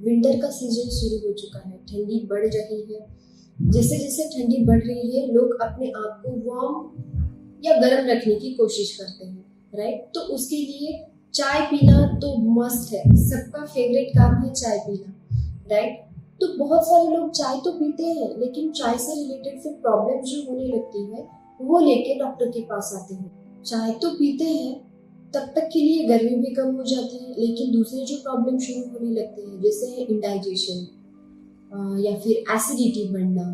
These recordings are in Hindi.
विंटर का सीजन शुरू हो चुका है, ठंडी बढ़ रही है। जैसे जैसे ठंडी बढ़ रही है, लोग अपने आप को वार्म या गर्म रखने की कोशिश करते हैं, राइट। तो उसके लिए चाय पीना तो मस्ट है, सबका फेवरेट काम है चाय पीना, राइट। तो बहुत सारे लोग चाय तो पीते हैं, लेकिन चाय से रिलेटेड फिर प्रॉब्लम जो होने लगती है वो लेके डॉक्टर के पास आते हैं। चाय तो पीते हैं, तब तक के लिए गर्मी भी कम हो जाती है, लेकिन दूसरे जो प्रॉब्लम शुरू होने लगते हैं जैसे इंडाइजेशन या फिर एसिडिटी बढ़ना,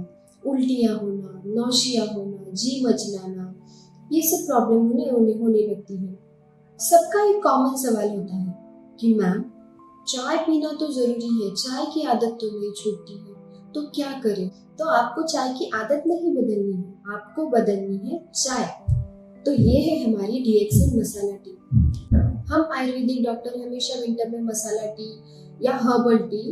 उल्टियाँ होना, नौशिया होना, जी मचलाना, ये सब प्रॉब्लम होने लगती है। सबका एक कॉमन सवाल होता है कि मैम चाय पीना तो जरूरी है, चाय की आदत तो नहीं छूटती है, तो क्या करें। तो आपको चाय की आदत नहीं बदलनी है, आपको बदलनी है चाय। तो ये है हमारी डीएक्सएन मसाला टी। हम आयुर्वेदिक डॉक्टर हमेशा विंटर में मसाला टी या हर्बल टी,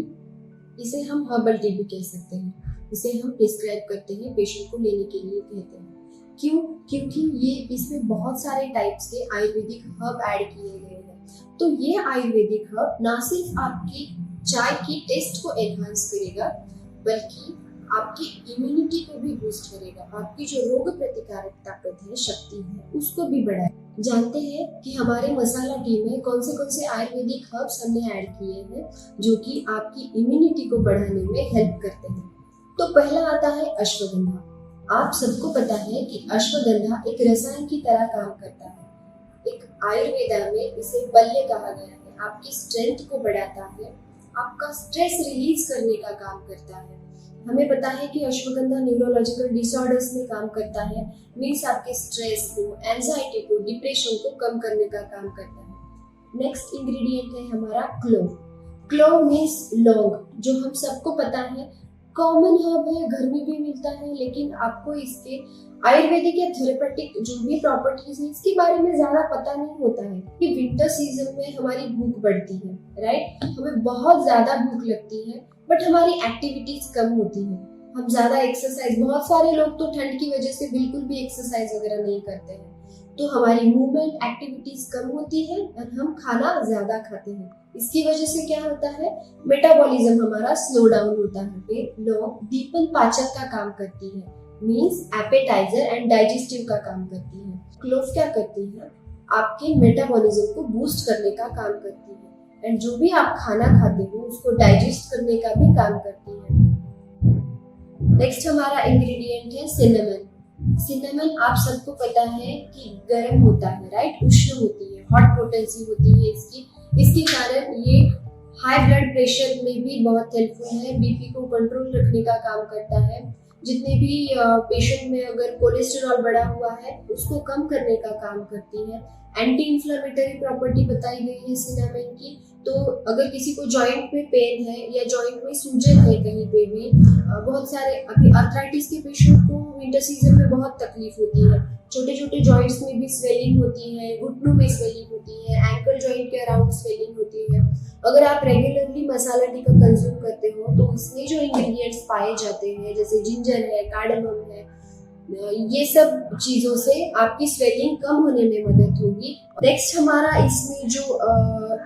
इसे हम हर्बल टी भी कह सकते हैं, इसे हम प्रिस्क्राइब करते हैं, पेशेंट को लेने के लिए कहते हैं। क्यों? क्योंकि ये इसमें बहुत सारे टाइप्स के आयुर्वेदिक हर्ब ऐड किए गए हैं। तो ये आयुर्वेदिक हर्ब ना सिर्फ आपकी चाय की टेस्ट को एनहांस करेगा, बल्कि आपकी इम्यूनिटी को भी बूस्ट करेगा, आपकी जो रोग प्रतिकारक ताकत है, शक्ति है, उसको भी बढ़ाएगा। जानते हैं कि हमारे मसाला टी में कौन से आयुर्वेदिक हर्ब्स हमने ऐड किए हैं जो कि आपकी इम्यूनिटी को बढ़ाने में हेल्प करते हैं। तो पहला आता है अश्वगंधा। आप सबको पता है कि अश्वगंधा एक रसायन की तरह काम करता है। एक आयुर्वेदा में इसे बल्य कहा गया है, आपकी स्ट्रेंथ को बढ़ाता है, आपका स्ट्रेस रिलीज करने का काम करता है। हमें पता है कि अश्वगंधा न्यूरोलॉजिकल डिसऑर्डर्स में काम करता है, मीन्स आपके स्ट्रेस को, एंजाइटी को, डिप्रेशन को कम करने का काम करता है। नेक्स्ट इंग्रेडिएंट है हमारा क्लोव। क्लोव मीन्स लौंग, जो हम सबको पता है कॉमन हर्ब है, घर में भी मिलता है, लेकिन आपको इसके आयुर्वेदिक या थेरेपेटिक जो भी प्रॉपर्टीज है इसके बारे में ज्यादा पता नहीं होता है। कि विंटर सीजन में हमारी भूख बढ़ती है, राइट, हमें बहुत ज्यादा भूख लगती है, बट हमारी एक्टिविटीज कम होती है, हम ज्यादा एक्सरसाइज, बहुत सारे लोग तो ठंड की वजह से बिल्कुल भी एक्सरसाइज वगैरह नहीं करते हैं, तो हमारी मूवमेंट एक्टिविटीज कम होती है और हम खाना ज्यादा खाते हैं। इसकी वजह से क्या होता है, मेटाबॉलिज्म हमारा स्लो डाउन होता है। लौंग दीपन पाचक का काम करती है, मींस एपेटाइजर एंड डाइजेस्टिव का काम करती है। क्लोव क्या करती है, आपके मेटाबॉलिज्म को बूस्ट करने का काम करती है, एंड जो भी आप खाना खाते हो उसको डाइजेस्ट करने का भी काम करती है। नेक्स्ट हमारा इंग्रेडिएंट है सिनेमन। सिनेमन आप सबको पता है कि गर्म होता है, राइट, उष्ण होती है, हॉट पोटेंसी होती है इसके कारण ये हाई ब्लड प्रेशर में भी बहुत हेल्पफुल है, बीपी को कंट्रोल रखने का काम करता है। जितने भी पेशेंट में अगर कोलेस्टेरॉल बढ़ा हुआ है उसको कम करने का काम करती है। एंटी इंफ्लेमेटरी प्रॉपर्टी बताई गई है सिनेमन की। तो अगर किसी को जॉइंट में पेन है या जॉइंट में सूजन है कहीं पे भी, बहुत सारे अभी आर्थराइटिस के पेशेंट को विंटर सीजन में बहुत तकलीफ होती है, छोटे छोटे जॉइंट्स में भी स्वेलिंग होती है, घुटनों में स्वेलिंग होती है, एंकल जॉइंट के अराउंड स्वेलिंग होती है। अगर आप रेगुलरली मसाला टी का कंज्यूम करते हो तो इसमें जो इंग्रेडिएंट्स पाए जाते हैं जैसे जिंजर है, कार्डेमम है, ये सब चीजों से आपकी स्वेलिंग कम होने में मदद होगी। नेक्स्ट हमारा इसमें जो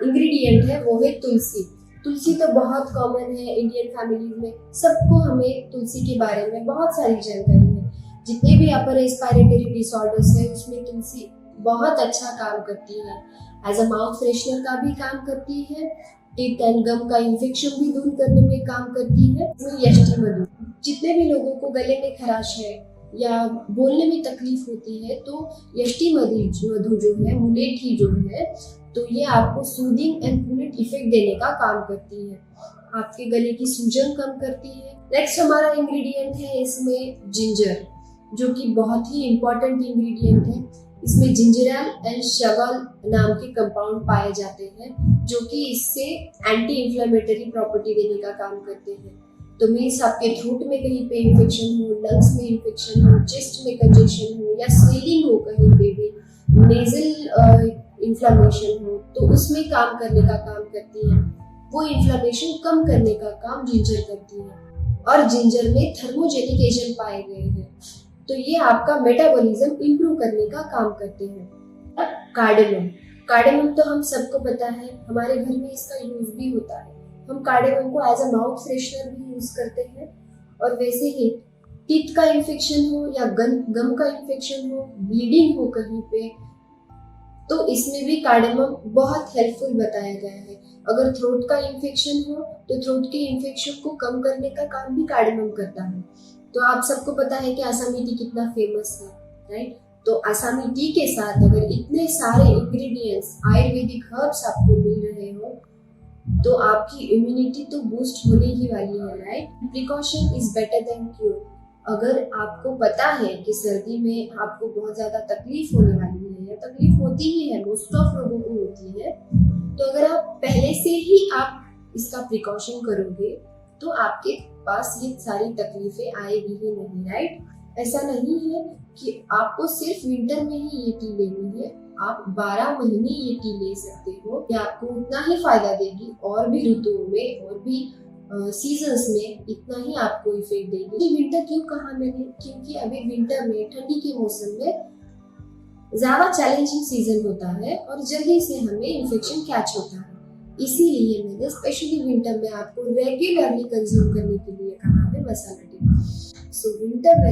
इंग्रेडिएंट है वो है तुलसी। तुलसी तो बहुत कॉमन है इंडियन फैमिली में, सबको हमें तुलसी के बारे में बहुत सारी जानकारी है। जितने भी अपर रेस्पिरेटरी डिसऑर्डर्स है उसमें तुलसी बहुत अच्छा काम करती है, एज अ माउथ फ्रेशनर का भी काम करती है, टीथ एंड गम का इन्फेक्शन भी दूर करने में काम करती है। यष्टि मधु, जितने भी लोगों को गले में खराश है या बोलने में तकलीफ होती है तो यष्टि मधु जो है, मुलेठी जो है, तो ये आपको सूदिंग एंड कूलेंट इफेक्ट देने का काम करती है, आपके गले की सूजन कम करती है। नेक्स्ट हमारा इंग्रेडिएंट है इसमें जिंजर, जो कि बहुत ही इम्पोर्टेंट इंग्रेडिएंट है। इसमें जिंजरल एंड शगल नाम के कंपाउंड पाए जाते हैं जो कि इससे एंटी इंफ्लेमेटरी प्रॉपर्टी देने का काम करते हैं। तो मीन्स आपके थ्रोट में कहीं पे इन्फेक्शन हो, लंग्स में इन्फेक्शन हो, चेस्ट में कंजेशन हो या स्वेलिंग हो, कहीं पे भी नेजल इन्फ्लेमेशन हो, तो उसमें काम करने का काम करती है। वो इन्फ्लेमेशन कम करने का काम जिंजर करती है। और जिंजर में थर्मोजेनिक एजेंट पाए गए हैं, तो ये आपका मेटाबॉलिज्म इंप्रूव करने का काम करते हैं। अब कार्डेमम। कार्डेमम तो हम सबको पता है, हमारे घर में इसका यूज भी होता है। हम कार्डेमम को एज अ माउथ फ्रेशनर भी यूज करते हैं। और वैसे ही टीथ का इन्फेक्शन हो या गम का इन्फेक्शन हो, ब्लीडिंग हो कहीं पे, तो इसमें भी कार्डेमम बहुत हेल्पफुल बताया गया है। अगर थ्रोट का इन्फेक्शन हो तो थ्रोट के इन्फेक्शन को कम करने का काम भी कार्डेमम करता है। तो आप सबको पता है कि आसामी टी कितना फेमस है, राइट? तो आसामी टी के साथ अगर इतने सारे इंग्रेडिएंट्स आयुर्वेदिक हर्ब्स आपको मिल रहे हो तो आपकी इम्यूनिटी तो बूस्ट होने ही वाली है, right? Precaution is better than cure. अगर आपको पता है कि सर्दी में आपको बहुत ज्यादा तकलीफ होने वाली है या तकलीफ होती ही है, मोस्ट ऑफ लोगों को होती है, तो अगर आप पहले से ही आप इसका प्रिकॉशन करोगे तो आपके पास ये सारी तकलीफें आएगी ही नहीं, राइट? ऐसा नहीं है कि आपको सिर्फ विंटर में ही ये टी लेनी है, आप 12 महीने ये टी ले सकते हो। ये आपको उतना ही फायदा देगी, और भी ऋतुओं में और भी सीजन्स में इतना ही आपको इफेक्ट देगी। विंटर क्यों कहा मैंने? क्योंकि अभी विंटर में, ठंडी के मौसम में ज्यादा चैलेंजिंग सीजन होता है और जल्दी से हमें इन्फेक्शन कैच होता है। इसीलिए मैंने स्पेशली विंटर में आपको रेगुलरली कंज्यूम करने के लिए कहा है मसाला टी। So winter